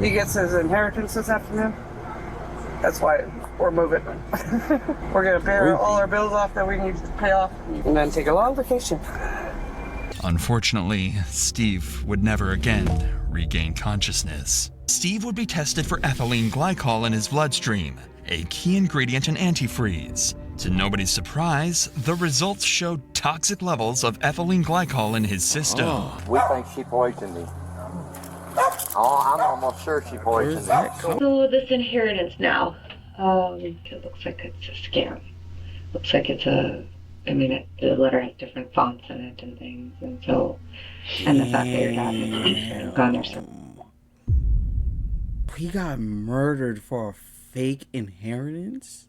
He gets his inheritance this afternoon. That's why we're moving. We're going to pay all our bills off that we need to pay off and then take a long vacation. Unfortunately, Steve would never again regain consciousness. Steve would be tested for ethylene glycol in his bloodstream, a key ingredient in antifreeze. To nobody's surprise, the results showed toxic levels of ethylene glycol in his system. We think she poisoned him. Oh, I'm almost sure she poisoned him. So this inheritance now, it looks like it's a scam. Looks like it's a, the letter has different fonts in it and things, and so, and the fact that your dad has gone there so. He got murdered for a fake inheritance?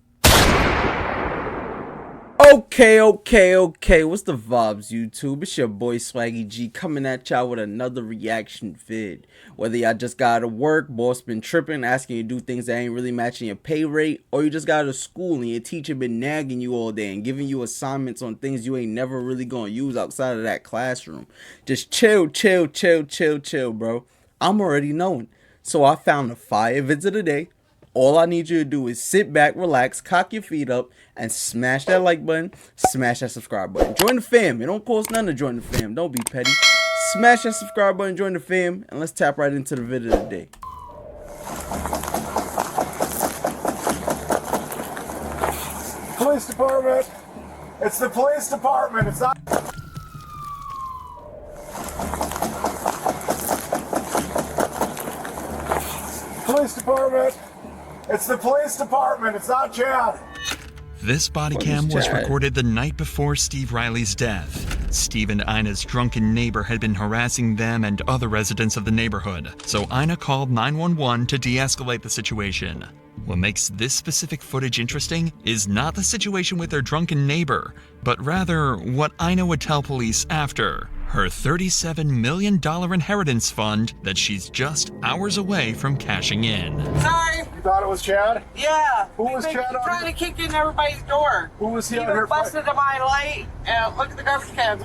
Okay. What's the vibes, YouTube? It's your boy Swaggy G coming at y'all with another reaction vid. Whether y'all just got out of work, boss been tripping, asking you to do things that ain't really matching your pay rate, or you just got out of school and your teacher been nagging you all day and giving you assignments on things you ain't never really gonna use outside of that classroom. Just chill, bro. I'm already knowing. So I found the fire vids of the day. All I need you to do is sit back, relax, cock your feet up, and smash that like button, smash that subscribe button. Join the fam. It don't cost nothing to join the fam. Don't be petty. Smash that subscribe button, join the fam, and let's tap right into the video of the day. Police department. It's the police department. It's not. Police department. It's the police department. It's not Chad. This body cam was recorded the night before Steve Riley's death. Steve and Ina's drunken neighbor had been harassing them and other residents of the neighborhood, so Ina called 911 to de-escalate the situation. What makes this specific footage interesting is not the situation with their drunken neighbor, but rather what Ina would tell police after. Her $37 million inheritance fund that she's just hours away from cashing in. Sorry. You thought it was Chad? Yeah. Who was Chad on? Trying to kick in everybody's door. Who was he He on here was busted to my light and look at the garbage cans.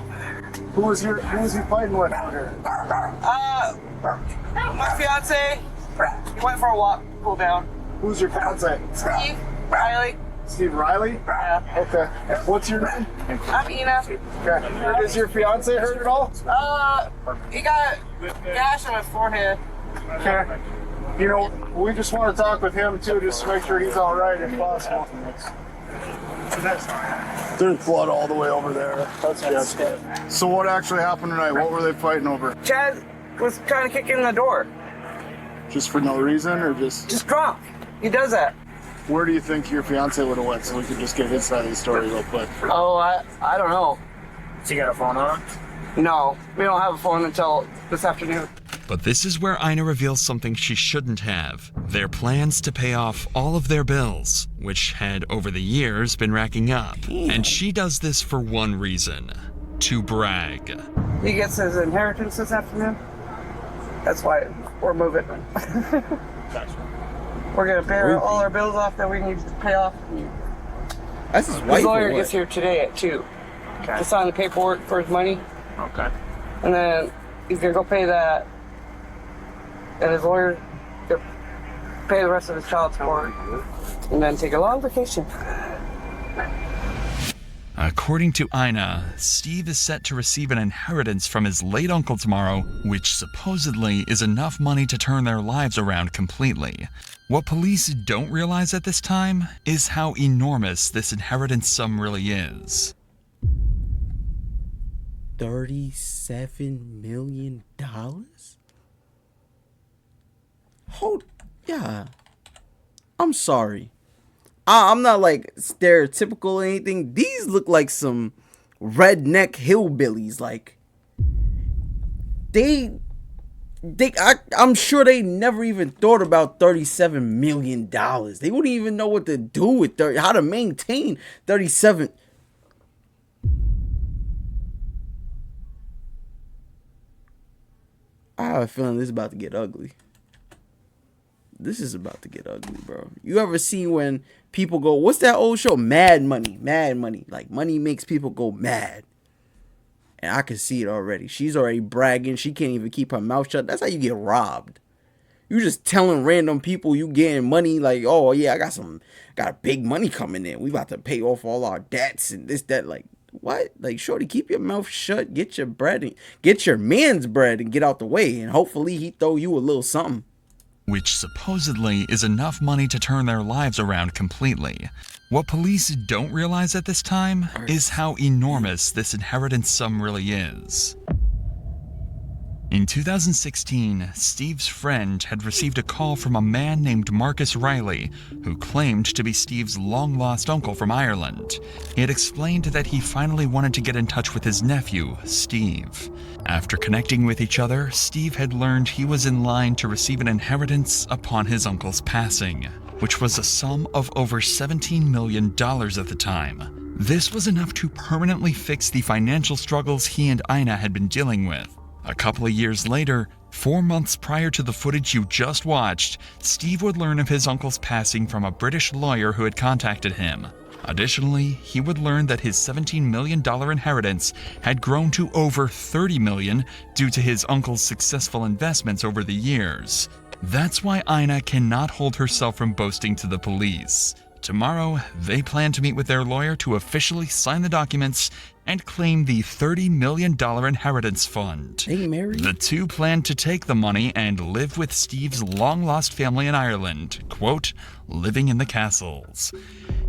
Who was he fighting with? My fiance, he went for a walk, cool down. Who's your fiance? Steve Riley. Steve Riley? Yeah. Okay. What's your name? I'm Ina. Okay. Is your fiance hurt at all? He got gash on his forehead. Okay. You know, we just want to talk with him too, just to make sure he's all right if possible. There's blood all the way over there. That's just. So what actually happened tonight? What were they fighting over? Chad was trying to kick in the door. Just for no reason, or just drunk. He does that. Where do you think your fiance would have went, so we could just get his side of the story real quick? Oh, I don't know. Does he got a phone on? No, we don't have a phone until this afternoon. But this is where Ina reveals something she shouldn't have. Their plans to pay off all of their bills, which had over the years been racking up. And she does this for one reason: to brag. He gets his inheritance this afternoon. That's why we're moving. We're going to pay all our bills off that we need to pay off. That's his wife. His lawyer gets here today at 2 to sign the paperwork for his money. Okay. And then he's going to go pay that. And his lawyer going to pay the rest of his child support. And then take a long vacation. According to Ina, Steve is set to receive an inheritance from his late uncle tomorrow, which supposedly is enough money to turn their lives around completely. What police don't realize at this time is how enormous this inheritance sum really is. $37 million? Hold, yeah. I'm sorry. I'm not like stereotypical or anything. These look like some redneck hillbillies. Like I'm sure they never even thought about $37 million. They wouldn't even know what to do with how to maintain 37. I have a feeling this is about to get ugly. This is about to get ugly, bro. You ever seen when people go, what's that old show? Mad Money. Mad Money. Like, money makes people go mad. And I can see it already. She's already bragging. She can't even keep her mouth shut. That's how you get robbed. You just telling random people you getting money like, oh yeah, I got big money coming in. We about to pay off all our debts and this, that. Like, what? Like, shorty, keep your mouth shut. Get your bread and get your man's bread and get out the way. And hopefully he throw you a little something. Which supposedly is enough money to turn their lives around completely. What police don't realize at this time is how enormous this inheritance sum really is. In 2016, Steve's friend had received a call from a man named Marcus Riley, who claimed to be Steve's long-lost uncle from Ireland. He had explained that he finally wanted to get in touch with his nephew, Steve. After connecting with each other, Steve had learned he was in line to receive an inheritance upon his uncle's passing, which was a sum of over $17 million at the time. This was enough to permanently fix the financial struggles he and Ina had been dealing with. A couple of years later, 4 months prior to the footage you just watched, Steve would learn of his uncle's passing from a British lawyer who had contacted him. Additionally, he would learn that his $17 million inheritance had grown to over $30 million due to his uncle's successful investments over the years. That's why Ina cannot hold herself from boasting to the police. Tomorrow, they plan to meet with their lawyer to officially sign the documents and claim the $30 million inheritance fund. They married? The two plan to take the money and live with Steve's long-lost family in Ireland, quote, living in the castles.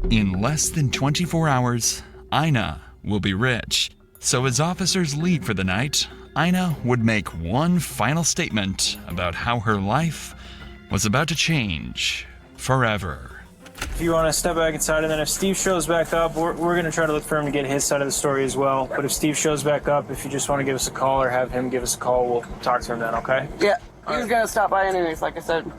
In less than 24 hours, Ina will be rich. So as officers leave for the night, Ina would make one final statement about how her life was about to change forever. If you want to step back inside, and then if Steve shows back up, we're going to try to look for him to get his side of the story as well. But if Steve shows back up, if you just want to give us a call or have him give us a call, we'll talk to him then, okay? Yeah, he's gonna stop by anyways, like I said.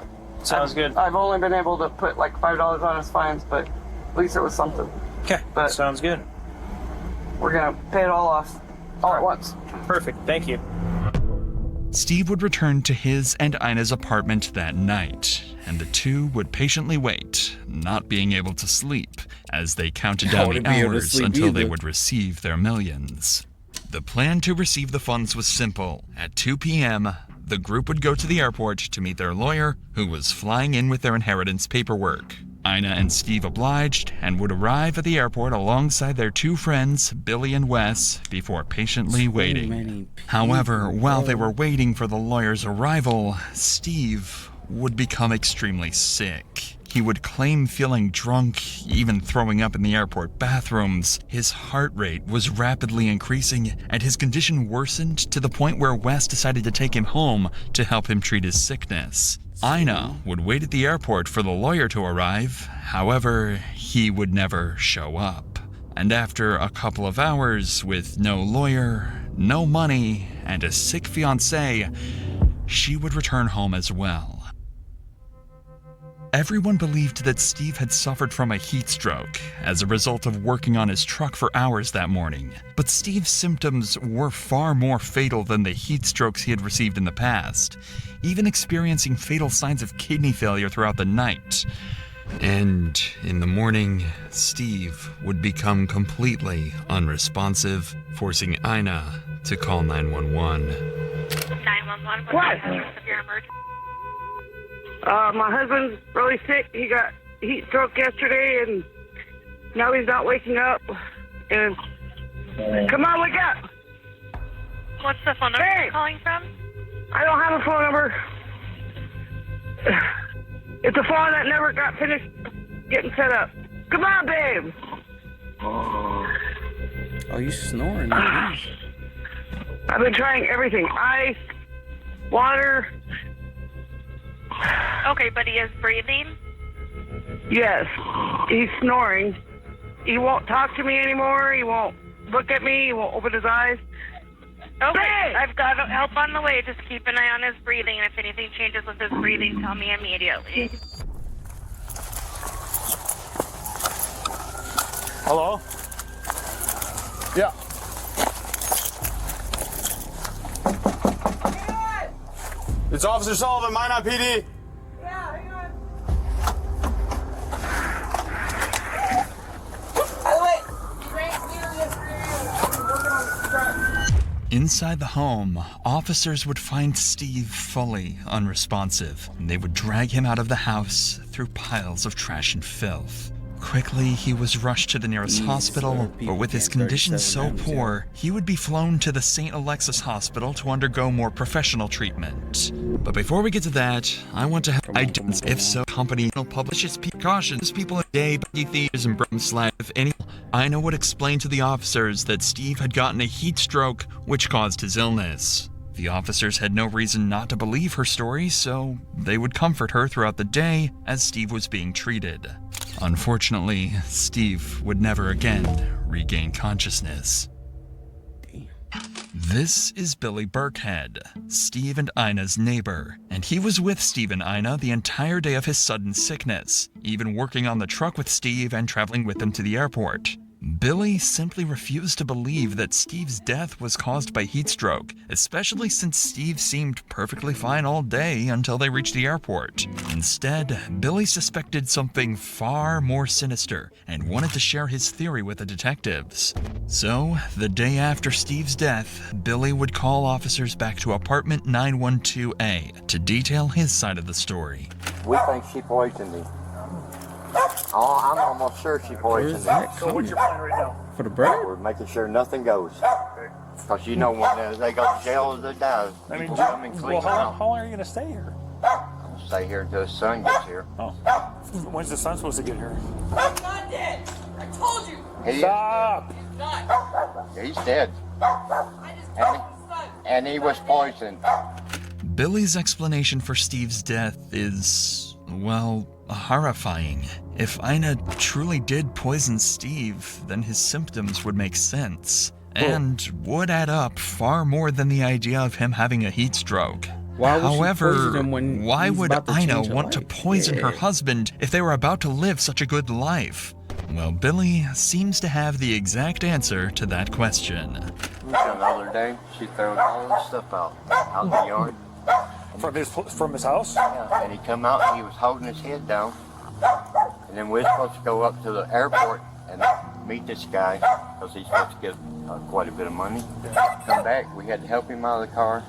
Sounds good. I've only been able to put like $5 on his fines, but at least it was something. Okay, But sounds good. we're gonna pay it all off, all at once. Perfect, thank you. Steve would return to his and Ina's apartment that night, and the two would patiently wait, not being able to sleep, as they counted down the hours until they would receive their millions. The plan to receive the funds was simple. At 2 p.m., the group would go to the airport to meet their lawyer, who was flying in with their inheritance paperwork. Ina and Steve obliged and would arrive at the airport alongside their two friends, Billy and Wes, before patiently waiting. However, while they were waiting for the lawyer's arrival, Steve would become extremely sick. He would claim feeling drunk, even throwing up in the airport bathrooms. His heart rate was rapidly increasing, and his condition worsened to the point where Wes decided to take him home to help him treat his sickness. Ina would wait at the airport for the lawyer to arrive. However, he would never show up. And after a couple of hours with no lawyer, no money, and a sick fiancé, she would return home as well. Everyone believed that Steve had suffered from a heat stroke as a result of working on his truck for hours that morning. But Steve's symptoms were far more fatal than the heat strokes he had received in the past, even experiencing fatal signs of kidney failure throughout the night. And in the morning, Steve would become completely unresponsive, forcing Ina to call 911. 911, What? Of your emergency? My husband's really sick. He got heat stroke yesterday, and now he's not waking up. And come on, wake up! What's the phone number Hey! you're calling from? I don't have a phone number. It's a phone that never got finished getting set up. Come on, babe. Oh, you snoring. I've been trying everything. Ice, water. Okay, but he is breathing. Yes, he's snoring. He won't talk to me anymore. He won't look at me. He won't open his eyes. Okay, Hey! I've got help on the way. Just keep an eye on his breathing, and if anything changes with his breathing, tell me immediately. Hello? Yeah. It's Officer Sullivan, Minot PD. Inside the home, officers would find Steve fully unresponsive, and they would drag him out of the house through piles of trash and filth. Quickly, he was rushed to the nearest hospital, but with his condition so poor, he would be flown to the St. Alexis Hospital to undergo more professional treatment. But before we get to that, I want to have if so, company publishes precautions people a day, thieves and if any. Ina would explain to the officers that Steve had gotten a heat stroke, which caused his illness. The officers had no reason not to believe her story, so they would comfort her throughout the day as Steve was being treated. Unfortunately, Steve would never again regain consciousness. This is Billy Burkhead, Steve and Ina's neighbor, and he was with Steve and Ina the entire day of his sudden sickness, even working on the truck with Steve and traveling with them to the airport. Billy simply refused to believe that Steve's death was caused by heat stroke, especially since Steve seemed perfectly fine all day until they reached the airport. Instead, Billy suspected something far more sinister and wanted to share his theory with the detectives. So, the day after Steve's death, Billy would call officers back to apartment 912A to detail his side of the story. We think she poisoned him. Oh, I'm almost sure she poisoned him. So what's your plan right now? For the bird? We're making sure nothing goes. Because you know when they go to jail, they die. I mean, People come and clean how long are you going to stay here? I'll stay here until the sun gets here. Oh. When's the sun supposed to get here? He's not dead. I told you. Stop! He's not. He's dead. I just told the sun. And he was poisoned. Billy's explanation for Steve's death is, well, horrifying. If Ina truly did poison Steve, then his symptoms would make sense, and would add up far more than the idea of him having a heat stroke. However, why would Ina want to poison her husband if they were about to live such a good life? Well, Billy seems to have the exact answer to that question. The other day, she threw all the stuff out in the yard. From his house? Yeah, and he come out and he was holding his head down. And then we're supposed to go up to the airport and meet this guy because he's supposed to get quite a bit of money. Come back, we had to help him out of the car,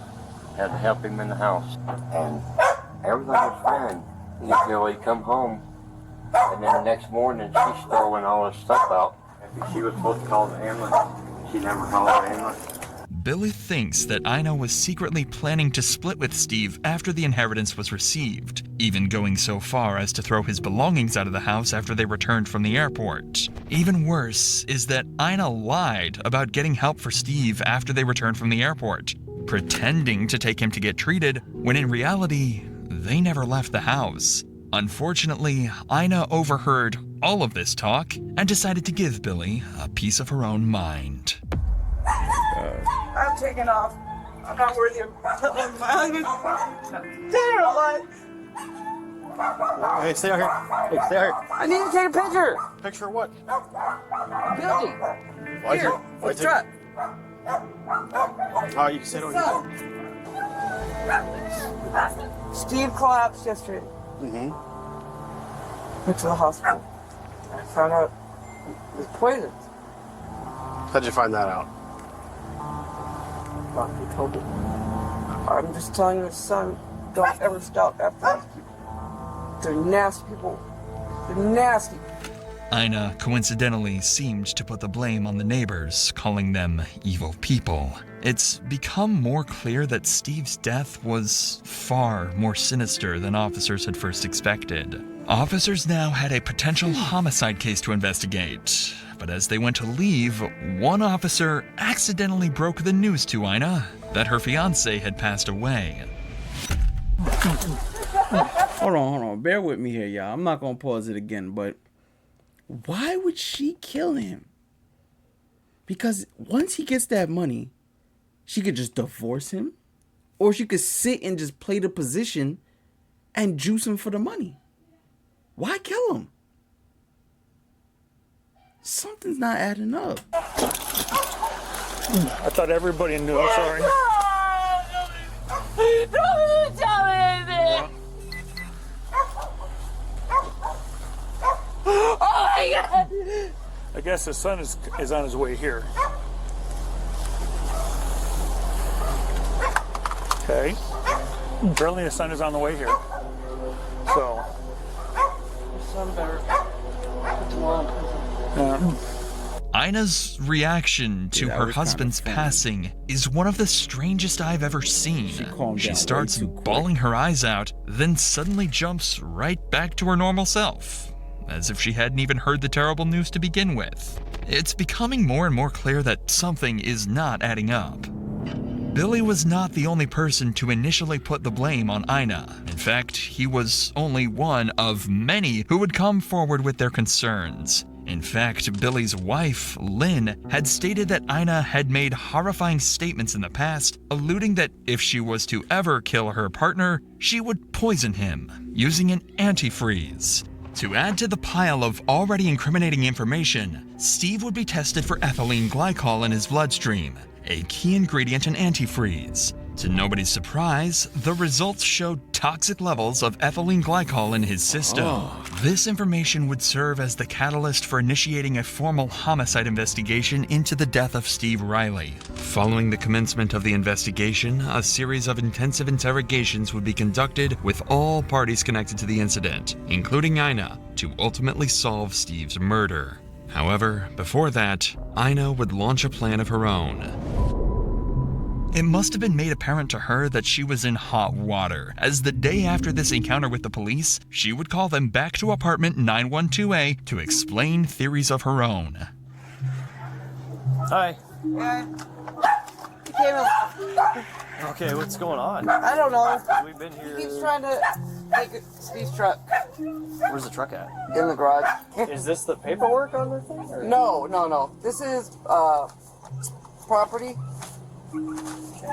had to help him in the house. And everything was fine until he come home. And then the next morning, she's throwing all this stuff out. She was supposed to call the ambulance. She never called the ambulance. Billy thinks that Ina was secretly planning to split with Steve after the inheritance was received, even going so far as to throw his belongings out of the house after they returned from the airport. Even worse is that Ina lied about getting help for Steve after they returned from the airport, pretending to take him to get treated when in reality, they never left the house. Unfortunately, Ina overheard all of this talk and decided to give Billy a piece of her own mind. I'm taking off. I'm not worthy of my husband. Dead or alive. Hey, stay out here. Hey, stay out here. I need to take a picture. Picture of what? Billy. Here, with truck. Oh, you can sit over here. Steve collapsed yesterday. Mm-hmm. Went to the hospital. I found out he was poisoned. How'd you find that out? Doctor told me. I'm just telling your son, don't ever stop after these people. They're nasty people. They're nasty. Ina coincidentally seemed to put the blame on the neighbors, calling them evil people. It's become more clear that Steve's death was far more sinister than officers had first expected. Officers now had a potential homicide case to investigate, but as they went to leave, one officer accidentally broke the news to Ina that her fiancé had passed away. Hold on. Bear with me here, y'all. I'm not going to pause it again, but why would she kill him? Because once he gets that money, she could just divorce him, or she could sit and just play the position and juice him for the money. Why kill him? Something's not adding up. I thought everybody knew. I'm sorry. Don't tell me anything. Oh my God. I guess the sun is on his way here. Okay. Apparently the son is on the way here. So. Son better put them all in prison. Yeah. Ina's reaction to her husband's passing is one of the strangest I've ever seen. She starts bawling her eyes out, then suddenly jumps right back to her normal self, as if she hadn't even heard the terrible news to begin with. It's becoming more and more clear that something is not adding up. Billy was not the only person to initially put the blame on Ina. In fact, he was only one of many who would come forward with their concerns. In fact, Billy's wife, Lynn, had stated that Ina had made horrifying statements in the past, alluding that if she was to ever kill her partner, she would poison him, using an antifreeze. To add to the pile of already incriminating information, Steve would be tested for ethylene glycol in his bloodstream, a key ingredient in antifreeze. To nobody's surprise, the results showed toxic levels of ethylene glycol in his system. This information would serve as the catalyst for initiating a formal homicide investigation into the death of Steve Riley. Following the commencement of the investigation, a series of intensive interrogations would be conducted with all parties connected to the incident, including Ina, to ultimately solve Steve's murder. However, before that, Ina would launch a plan of her own. It must have been made apparent to her that she was in hot water, as the day after this encounter with the police, she would call them back to apartment 912A to explain theories of her own. Hi. Yeah. He came up. Okay, what's going on? I don't know. We've been here. He keeps trying to take Steve's truck. Where's the truck at? In the garage. Is this the paperwork on the thing? Or? No. This is property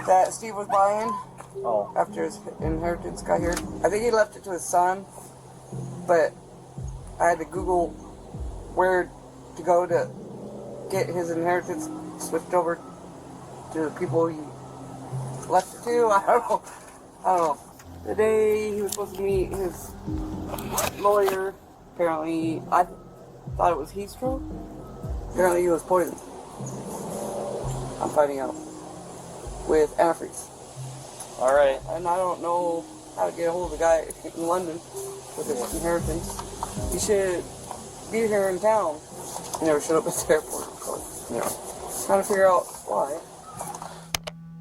that Steve was buying after his inheritance got here. I think he left it to his son, but I had to Google where to go to get his inheritance switched over to the people he left it to. I don't know. The day he was supposed to meet his lawyer, apparently, I thought it was heat stroke. Apparently he was poisoned. I'm finding out. With antifreeze. All right. And I don't know how to get a hold of the guy in London with his inheritance. He should be here in town. He never showed up at the airport. So, trying to figure out why.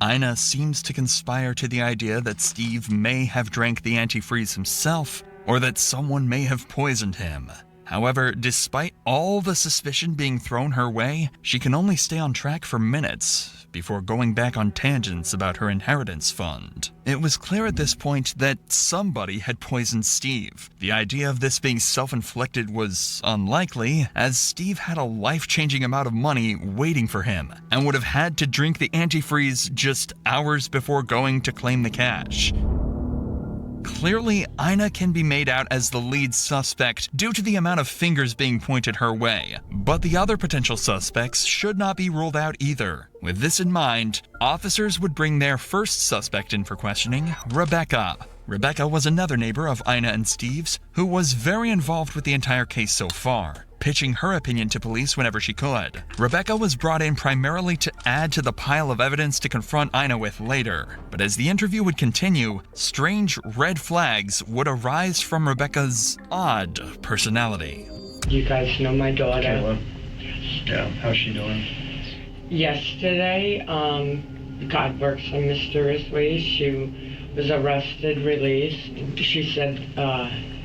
Ina seems to conspire to the idea that Steve may have drank the antifreeze himself, or that someone may have poisoned him. However, despite all the suspicion being thrown her way, she can only stay on track for minutes before going back on tangents about her inheritance fund. It was clear at this point that somebody had poisoned Steve. The idea of this being self-inflicted was unlikely, as Steve had a life-changing amount of money waiting for him, and would have had to drink the antifreeze just hours before going to claim the cash. Clearly, Ina can be made out as the lead suspect due to the amount of fingers being pointed her way, but the other potential suspects should not be ruled out either. With this in mind, officers would bring their first suspect in for questioning, Rebecca. Rebecca was another neighbor of Ina and Steve's, who was very involved with the entire case so far, pitching her opinion to police whenever she could. Rebecca was brought in primarily to add to the pile of evidence to confront Ina with later, but as the interview would continue, strange red flags would arise from Rebecca's odd personality. You guys know my daughter? Kayla? Yeah, how's she doing? Yesterday, God works in mysterious ways. She was arrested, released. She said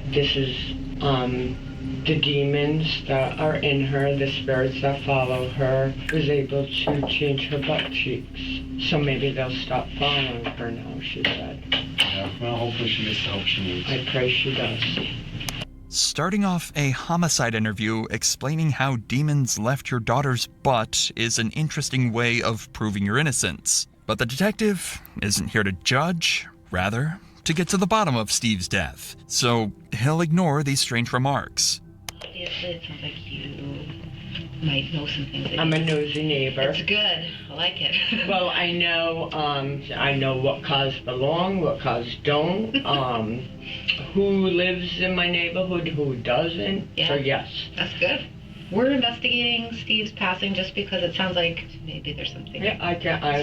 this is the demons that are in her, the spirits that follow her, was able to change her butt cheeks. So maybe they'll stop following her now, she said. Yeah, well, hopefully she gets the help she needs. I pray she does. Starting off a homicide interview explaining how demons left your daughter's butt is an interesting way of proving your innocence. But the detective isn't here to judge, rather, to get to the bottom of Steve's death. So he'll ignore these strange remarks. Obviously, it sounds like you might know some things. I'm a nosy neighbor. That's good. I like it. Well, I know what cars belong, what cars don't, who lives in my neighborhood, who doesn't. Yeah. So yes. That's good. We're investigating Steve's passing just because it sounds like maybe there's something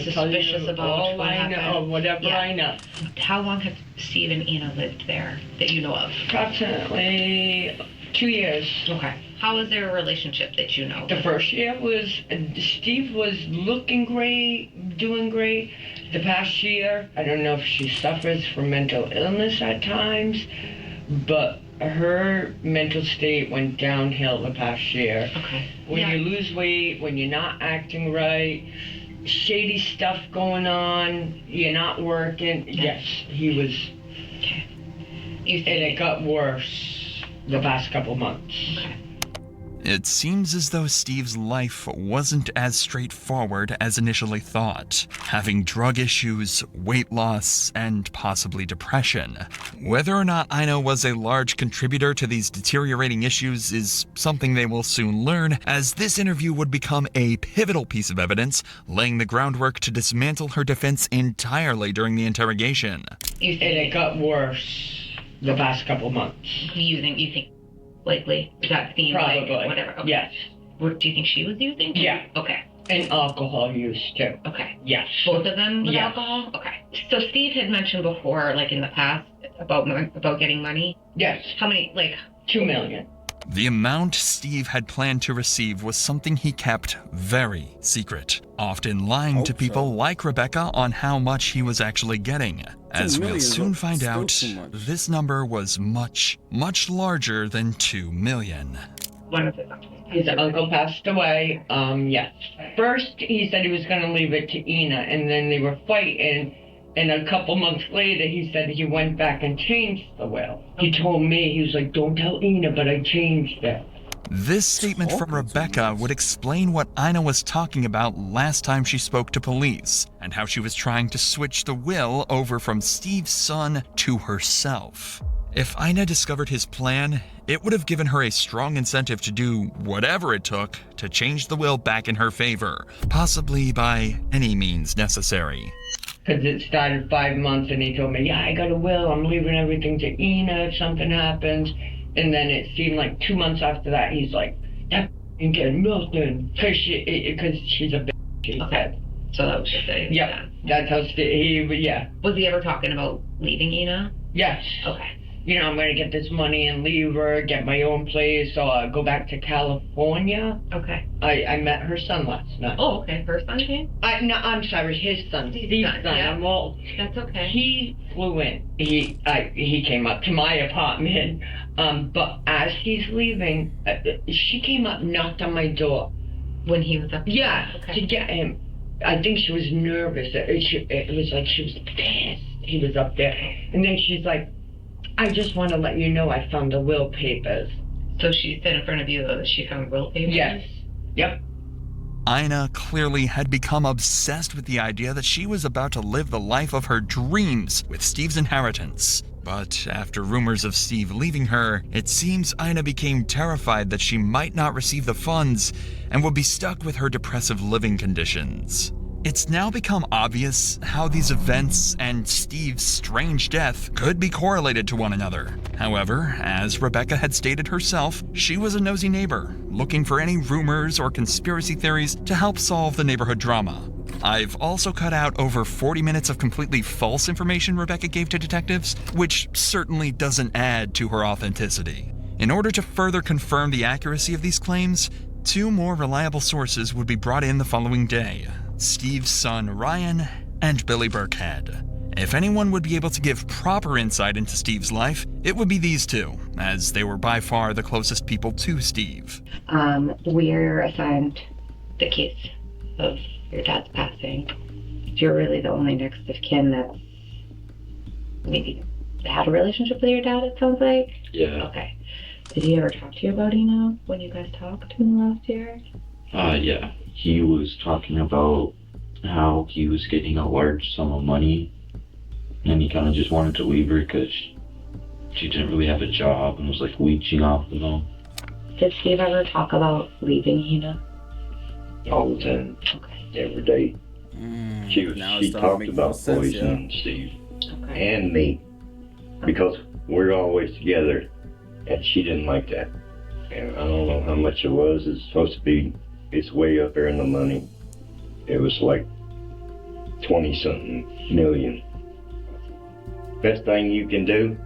suspicious about what happened. Whatever I know. How long have Steve and Ina lived there that you know of? Approximately 2 years. Okay. How is their relationship that you know? The first year was, Steve was looking great, doing great. The past year, I don't know if she suffers from mental illness at times, but her mental state went downhill the past year. Okay. When you lose weight, when you're not acting right, shady stuff going on, you're not working. Yes, he was. Okay. And it got worse the past couple months. Okay. It seems as though Steve's life wasn't as straightforward as initially thought, having drug issues, weight loss, and possibly depression. Whether or not Ina was a large contributor to these deteriorating issues is something they will soon learn, as this interview would become a pivotal piece of evidence, laying the groundwork to dismantle her defense entirely during the interrogation. And it got worse the past couple months. You think likely? Is that theme? Probably. Like, whatever. Okay. Yes. What do you think she was using? Yeah. Okay. And alcohol use too. Okay. Yes. Both of them with Yes. alcohol? Okay. So Steve had mentioned before, like in the past, about getting money? Yes. How many, like? $2 million. The amount Steve had planned to receive was something he kept very secret, often lying to people like Rebecca on how much he was actually getting. As we'll soon find out, this number was much, much larger than $2 million. His uncle passed away, yes. First, he said he was going to leave it to Ina, and then they were fighting, and a couple months later, he said he went back and changed the will. He told me, he was like, don't tell Ina, but I changed it. This statement from Rebecca would explain what Ina was talking about last time she spoke to police, and how she was trying to switch the will over from Steve's son to herself. If Ina discovered his plan, it would have given her a strong incentive to do whatever it took to change the will back in her favor, possibly by any means necessary. Because it started 5 months, and he told me, yeah, I got a will, I'm leaving everything to Ina if something happens. And then it seemed like 2 months after that, he's like, that ain't getting nothing. Because she's a bitch, he said. So that was just it. Yep, that's how yeah. Was he ever talking about leaving Ina? Yes. Okay. You know, I'm going to get this money and leave her, get my own place, or go back to California. Okay. I met her son last night. Oh, okay. Her son came? No, I'm sorry, his son. Steve's son. Yeah. Well, that's okay. He flew in. He came up to my apartment, but as he's leaving, she came up, knocked on my door. When he was up there? Yeah, okay. to get him. I think she was nervous. It was like she was pissed he was up there. And then she's like, I just want to let you know I found the will papers. So she said in front of you that she found will papers? Yes. Yep. Ina clearly had become obsessed with the idea that she was about to live the life of her dreams with Steve's inheritance. But after rumors of Steve leaving her, it seems Ina became terrified that she might not receive the funds and would be stuck with her depressive living conditions. It's now become obvious how these events and Steve's strange death could be correlated to one another. However, as Rebecca had stated herself, she was a nosy neighbor, looking for any rumors or conspiracy theories to help solve the neighborhood drama. I've also cut out over 40 minutes of completely false information Rebecca gave to detectives, which certainly doesn't add to her authenticity. In order to further confirm the accuracy of these claims, 2 more reliable sources would be brought in the following day: Steve's son Ryan and Billy Burkhead. If anyone would be able to give proper insight into Steve's life, it would be these 2, as they were by far the closest people to Steve. We're assigned the case of your dad's passing. You're really the only next of kin that's maybe had a relationship with your dad, it sounds like? Yeah. Okay. Did he ever talk to you about Ina when you guys talked in the last year? Yeah. He was talking about how he was getting a large sum of money, and he kind of just wanted to leave her because she didn't really have a job and was like leeching off of him. Did Steve ever talk about leaving Ina? All the time. Okay. Every day. She talked about poisoning Steve and me because we're always together, and she didn't like that. and I don't know how much it was. It's supposed to be, it's way up there in the money. It was like 20-something million. Best thing you can do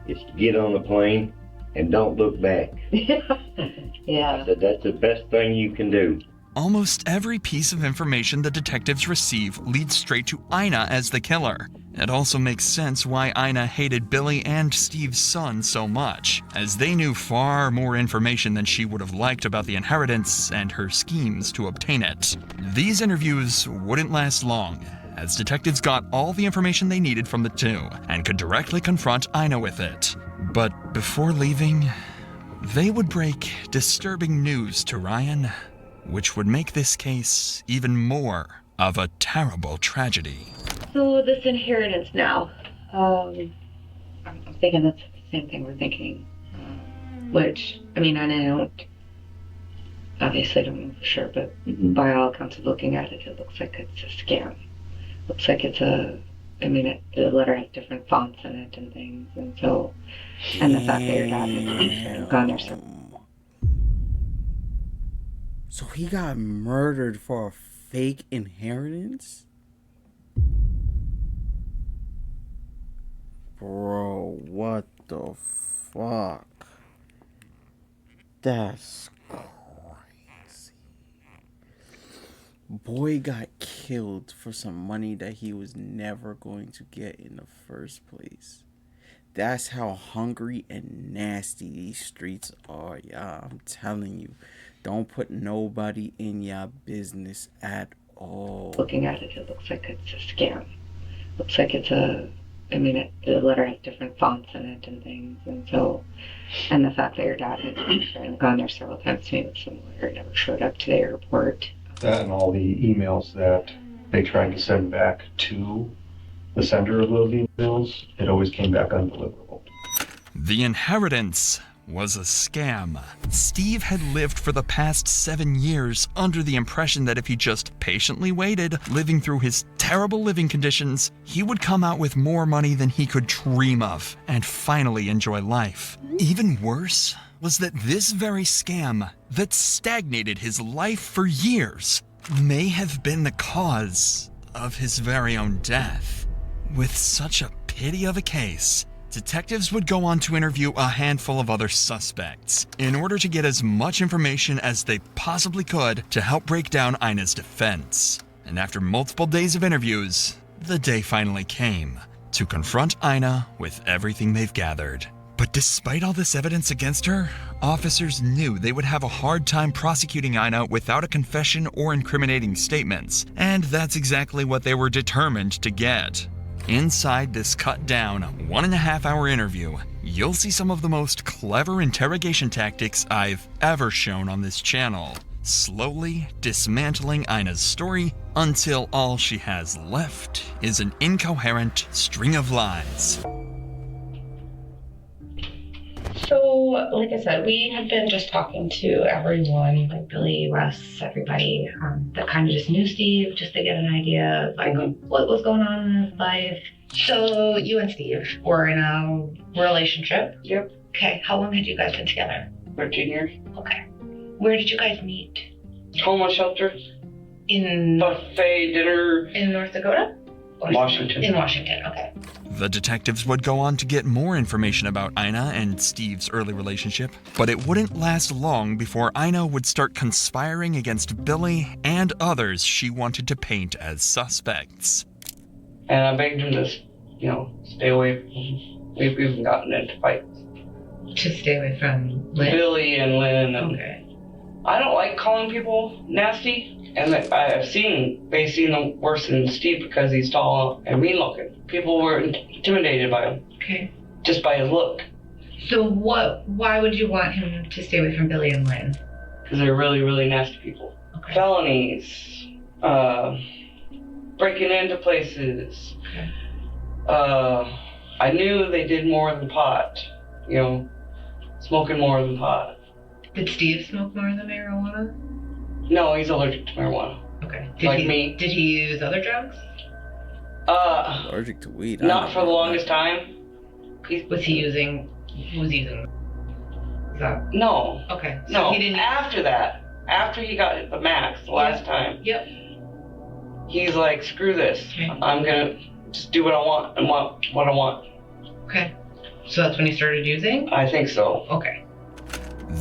is get on the plane and don't look back. Yeah. I said, that's the best thing you can do. Almost every piece of information the detectives receive leads straight to Ina as the killer. It also makes sense why Ina hated Billy and Steve's son so much, as they knew far more information than she would have liked about the inheritance and her schemes to obtain it. These interviews wouldn't last long, as detectives got all the information they needed from the two and could directly confront Ina with it. But before leaving, they would break disturbing news to Ryan, which would make this case even more of a terrible tragedy. So this inheritance now, I'm thinking that's the same thing we're thinking. Which, I mean, I obviously don't know for sure, but by all accounts of looking at it, it looks like it's a scam. Looks like it's the letter has different fonts in it and things, and so, and the fact that your dad had gone there so. So he got murdered for a fake inheritance? Bro, what the fuck? That's crazy. Boy got killed for some money that he was never going to get in the first place. That's how hungry and nasty these streets are, y'all. I'm telling you. Don't put nobody in your business at all. Looking at it, it looks like it's a scam. Looks like it's the letter has different fonts in it and things, and so, and the fact that your dad had gone there several times to meet with some lawyer, never showed up to the airport. That and all the emails that they tried to send back to the sender of those emails, it always came back undeliverable. The inheritance was a scam. Steve had lived for the past 7 years under the impression that if he just patiently waited, living through his terrible living conditions, he would come out with more money than he could dream of and finally enjoy life. Even worse was that this very scam that stagnated his life for years may have been the cause of his very own death. With such a pity of a case, detectives would go on to interview a handful of other suspects in order to get as much information as they possibly could to help break down Ina's defense. And after multiple days of interviews, the day finally came to confront Ina with everything they've gathered. But despite all this evidence against her, officers knew they would have a hard time prosecuting Ina without a confession or incriminating statements, and that's exactly what they were determined to get. Inside this cut-down 1.5-hour interview, you'll see some of the most clever interrogation tactics I've ever shown on this channel, slowly dismantling Ina's story until all she has left is an incoherent string of lies. So, like I said, we have been just talking to everyone, like Billy, Russ, everybody that kind of just knew Steve, just to get an idea of like what was going on in his life. So, you and Steve were in a relationship. Yep. Okay, how long had you guys been together? 13 years. Okay. Where did you guys meet? Homeless shelter. In buffet dinner. In North Dakota? Washington. In Washington, okay. The detectives would go on to get more information about Ina and Steve's early relationship, but it wouldn't last long before Ina would start conspiring against Billy and others she wanted to paint as suspects. And I begged him to, stay away from him. We've even gotten into fights. To stay away from Lynn? Billy and Lynn. And okay. I don't like calling people nasty. And they've seen them worse than Steve because he's tall and mean looking. People were intimidated by him. Okay. Just by his look. So why would you want him to stay away from Billy and Lynn? Because they're really, really nasty people. Okay. Felonies. Breaking into places. Okay. I knew they did more than pot. Smoking more than pot. Did Steve smoke more than marijuana? No, he's allergic to marijuana. Okay. Me. Did he use other drugs? Allergic to weed. Not for the longest time. Was he using Is that... No. Okay. So No, he didn't... after that, after he got the max the last time, Yep. he's like, screw this. Okay. I'm gonna just do what I want and want what I want. Okay. So that's when he started using? I think so. Okay.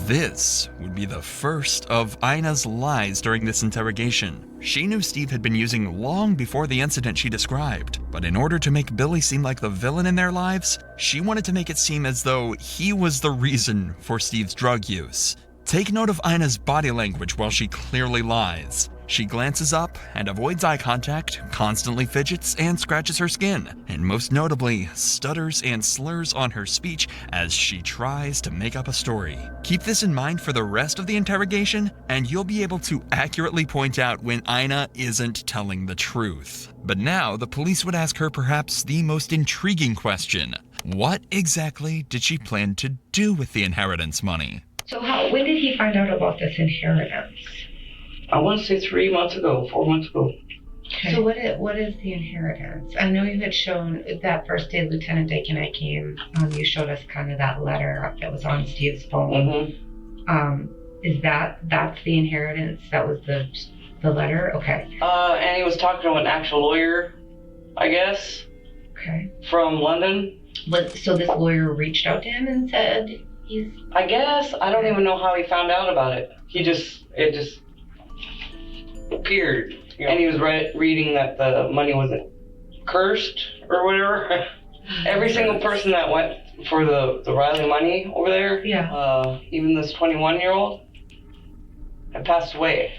This would be the first of Ina's lies during this interrogation. She knew Steve had been using long before the incident she described, but in order to make Billy seem like the villain in their lives, she wanted to make it seem as though he was the reason for Steve's drug use. Take note of Ina's body language while she clearly lies. She glances up and avoids eye contact, constantly fidgets and scratches her skin, and most notably, stutters and slurs on her speech as she tries to make up a story. Keep this in mind for the rest of the interrogation, and you'll be able to accurately point out when Ina isn't telling the truth. But now, the police would ask her perhaps the most intriguing question. What exactly did she plan to do with the inheritance money? So when did he find out about this inheritance? I want to say 3 months ago, 4 months ago. Okay. So what is the inheritance? I know you had shown that first day Lieutenant Dakinite came, you showed us kind of that letter that was on Steve's phone. Is that's the inheritance? That was the letter? Okay. And he was talking to an actual lawyer, I guess. Okay. From London. So this lawyer reached out to him and said he's... I guess. I don't even know how he found out about it. It just appeared. And he was reading that the money wasn't cursed or whatever. Every single person that went for the Riley money over there, even this 21-year-old, had passed away.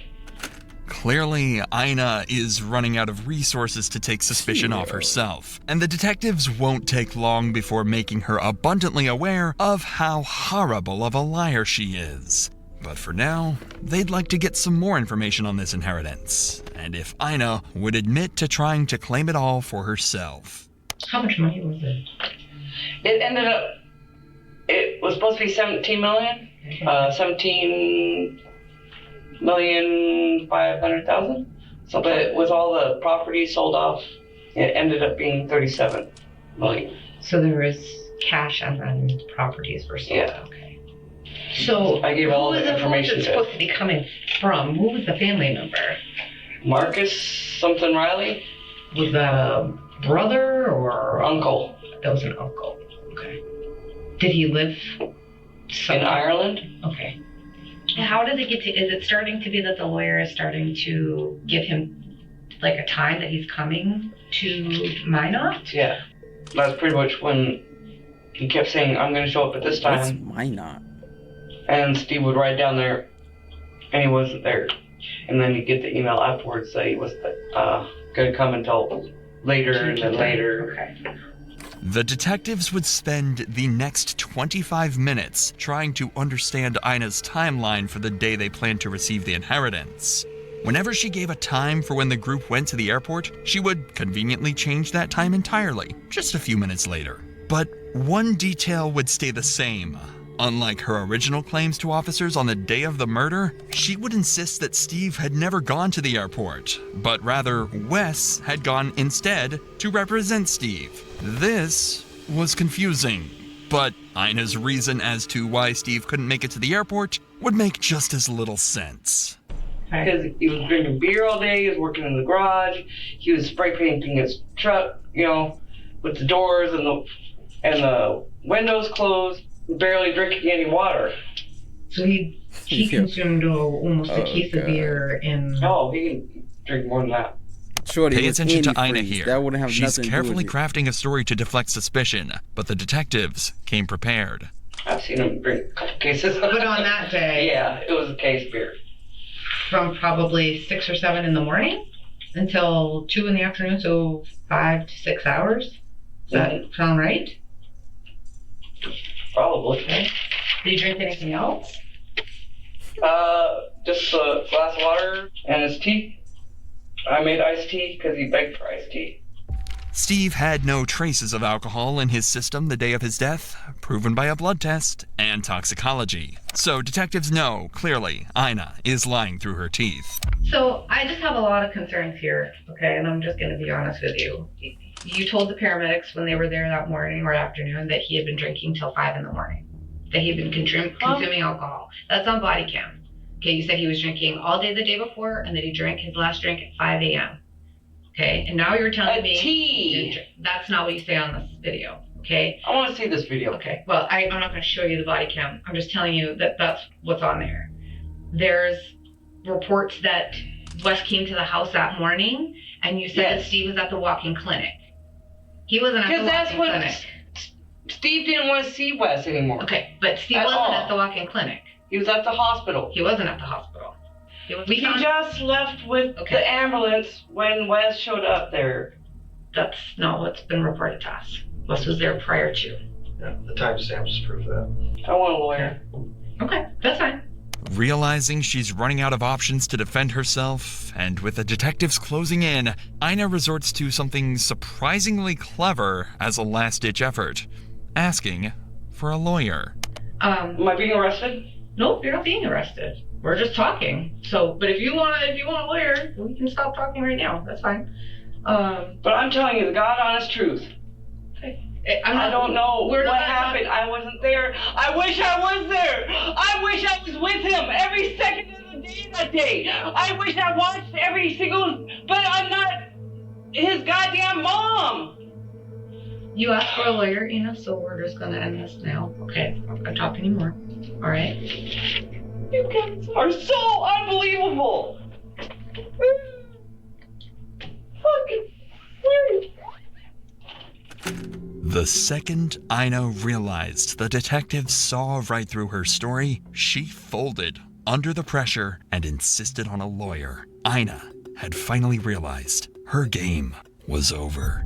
Clearly, Ina is running out of resources to take suspicion off herself, and the detectives won't take long before making her abundantly aware of how horrible of a liar she is. But for now, they'd like to get some more information on this inheritance, and if Ina would admit to trying to claim it all for herself. How much money was it? It was supposed to be 17 million. 17,500,000. So, but with all the properties sold off, it ended up being 37 million. So there was cash and then properties were sold. Yeah. Okay. So I gave all the information. Who was it supposed to be coming from? Who was the family member? Marcus something Riley. Was that a brother or uncle? That was an uncle. Okay. Did he live in Ireland? Okay. How did it get to? Is it starting to be that the lawyer is starting to give him like a time that he's coming to Minot? Yeah. That's pretty much when he kept saying, "I'm going to show up at this time." What's Minot? And Steve would ride down there, and he wasn't there. And then he'd get the email afterwards that he was going to come until later and then later. Okay. The detectives would spend the next 25 minutes trying to understand Ina's timeline for the day they planned to receive the inheritance. Whenever she gave a time for when the group went to the airport, she would conveniently change that time entirely, just a few minutes later. But one detail would stay the same. Unlike her original claims to officers on the day of the murder, she would insist that Steve had never gone to the airport, but rather Wes had gone instead to represent Steve. This was confusing, but Ina's reason as to why Steve couldn't make it to the airport would make just as little sense. Because he was drinking beer all day, he was working in the garage, he was spray painting his truck, with the doors and the windows closed, barely drinking any water. So he consumed almost a case of beer in... Oh, he can drink more than that. Shorty, Pay attention to Ina here. That wouldn't have She's nothing to do carefully with it. crafting a story to deflect suspicion, but the detectives came prepared. I've seen him drink a couple cases. But on that day... Yeah, it was a case of beer. From probably 6 or 7 in the morning until 2 in the afternoon, so 5 to 6 hours. Does that sound right? Probably. Okay. Did you drink anything else? Just a glass of water and his tea. I made iced tea because he begged for iced tea. Steve had no traces of alcohol in his system the day of his death, proven by a blood test and toxicology. So detectives know, clearly, Ina is lying through her teeth. So I just have a lot of concerns here, okay, and I'm just going to be honest with you. You told the paramedics when they were there that morning or afternoon that he had been drinking till 5 in the morning. that he'd been consuming alcohol. That's on body cam. Okay, you said he was drinking all day the day before and that he drank his last drink at 5 a.m. Okay, and now you're telling me he didn't drink. That's not what you say on this video. Okay? I want to see this video. Okay, well, I'm not going to show you the body cam. I'm just telling you that that's what's on there. There's reports that Wes came to the house that morning and you said that Steve was at the walk-in clinic. He wasn't at the walk-in clinic. Steve didn't want to see Wes anymore. Okay, but Steve wasn't at the walk-in clinic. He was at the hospital. He wasn't at the hospital. He just left with the ambulance when Wes showed up there. That's not what's been reported to us. Wes was there prior to. Yeah, the timestamps prove that. I want a lawyer. Okay, that's fine. Realizing she's running out of options to defend herself, and with the detectives closing in, Ina resorts to something surprisingly clever as a last-ditch effort, asking for a lawyer. Am I being arrested? Nope, you're not being arrested. We're just talking. So, but if you want a lawyer, we can stop talking right now. That's fine. But I'm telling you the God honest truth. I don't know what happened. I wasn't there. I wish I was there. I wish I was with him every second of the day that day. I wish I watched every single, but I'm not his goddamn mom. You asked for a lawyer, Ina, so we're just gonna end this now. Okay, I'm not gonna talk anymore. All right. You guys are so unbelievable. Fucking weird. The second Ina realized the detectives saw right through her story, she folded under the pressure and insisted on a lawyer. Ina had finally realized her game was over.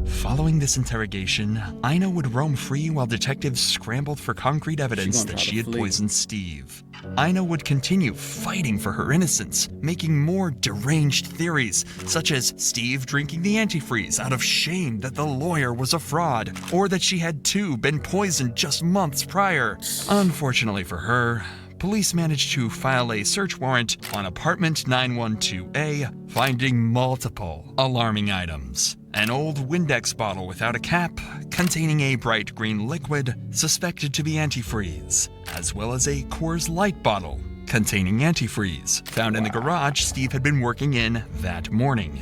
Following this interrogation, Ina would roam free while detectives scrambled for concrete evidence that she had poisoned Steve. Ina would continue fighting for her innocence, making more deranged theories, such as Steve drinking the antifreeze out of shame that the lawyer was a fraud, or that she had too been poisoned just months prior. Unfortunately for her, police managed to file a search warrant on apartment 912A, finding multiple alarming items. An old Windex bottle without a cap, containing a bright green liquid suspected to be antifreeze, as well as a Coors Light bottle containing antifreeze, found in the garage Steve had been working in that morning.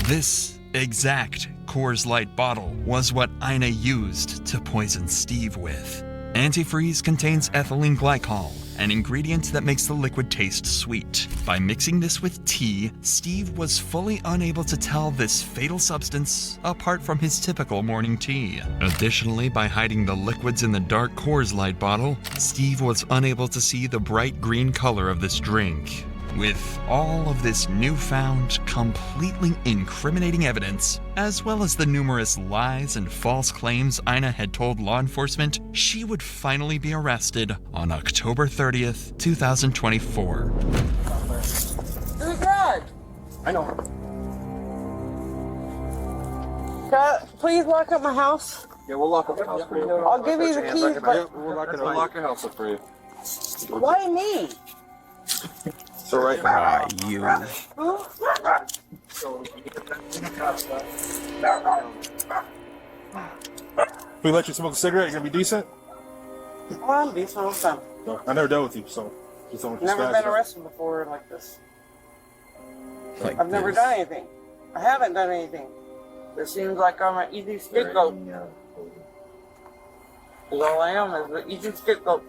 This exact Coors Light bottle was what Ina used to poison Steve with. Antifreeze contains ethylene glycol, an ingredient that makes the liquid taste sweet. By mixing this with tea, Steve was fully unable to tell this fatal substance apart from his typical morning tea. Additionally, by hiding the liquids in the dark Coors Light bottle, Steve was unable to see the bright green color of this drink. With all of this newfound, completely incriminating evidence, as well as the numerous lies and false claims Ina had told law enforcement, she would finally be arrested on October 30th, 2024. Who's God? I know. Please lock up my house. Yeah, we'll lock up the house for you. I'll give you the keys, but We'll lock your house up for you. why me? So right now, you. If we let you smoke a cigarette, you're gonna be decent? Oh, I'm decent all the time. No, I never dealt with you, so just don't Never been arrested before like this. I've never done anything. I haven't done anything. It seems like I'm an easy scapegoat. All I am is an easy scapegoat.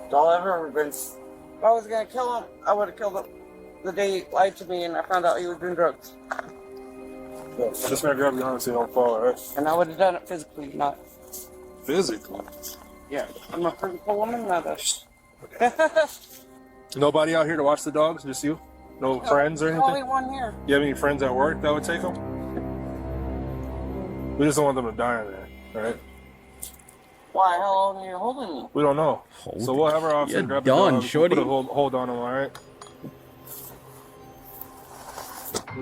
That's all I've ever been. If I was gonna kill him, I would have killed him the day he lied to me and I found out he was doing drugs. Yeah, just gonna grab your arm so you don't fall, alright? And I would have done it physically, not physically. Yeah, I'm a physical woman, not a. Nobody out here to watch the dogs? Just you? No friends or anything? Only one here. You have any friends at work that would take them? We just don't want them to die in there, alright? Why? How long are you holding me? We don't know. So we'll have our officer grab the done, dog, shorty. put a hold on him, alright?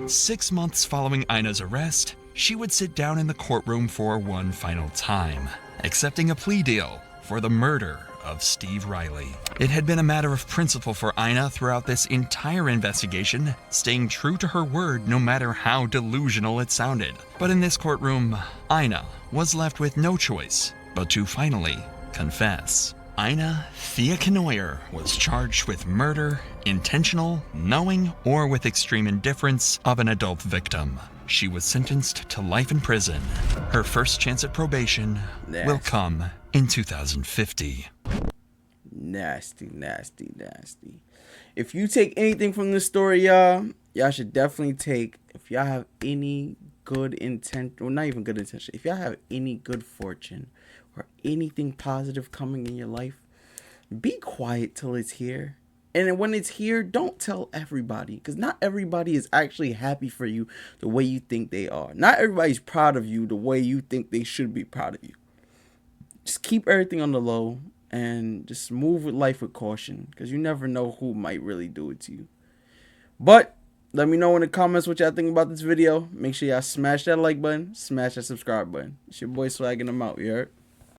6 months following Ina's arrest, she would sit down in the courtroom for one final time, accepting a plea deal for the murder of Steve Riley. It had been a matter of principle for Ina throughout this entire investigation, staying true to her word no matter how delusional it sounded. But in this courtroom, Ina was left with no choice but to finally confess. Ina Thea Knoyer was charged with murder, intentional, knowing, or with extreme indifference of an adult victim. She was sentenced to life in prison. Her first chance at probation will come in 2050. Nasty, nasty, nasty. If you take anything from this story, y'all should definitely take, if y'all have any good intent, well, not even good intention, if y'all have any good fortune or anything positive coming in your life, be quiet till it's here. And when it's here, don't tell everybody, because not everybody is actually happy for you the way you think they are. Not everybody's proud of you the way you think they should be proud of you. Just keep everything on the low and just move with life with caution, because you never know who might really do it to you. But let me know in the comments what y'all think about this video. Make sure y'all smash that like button, smash that subscribe button. It's your boy Swagging them out, you heard?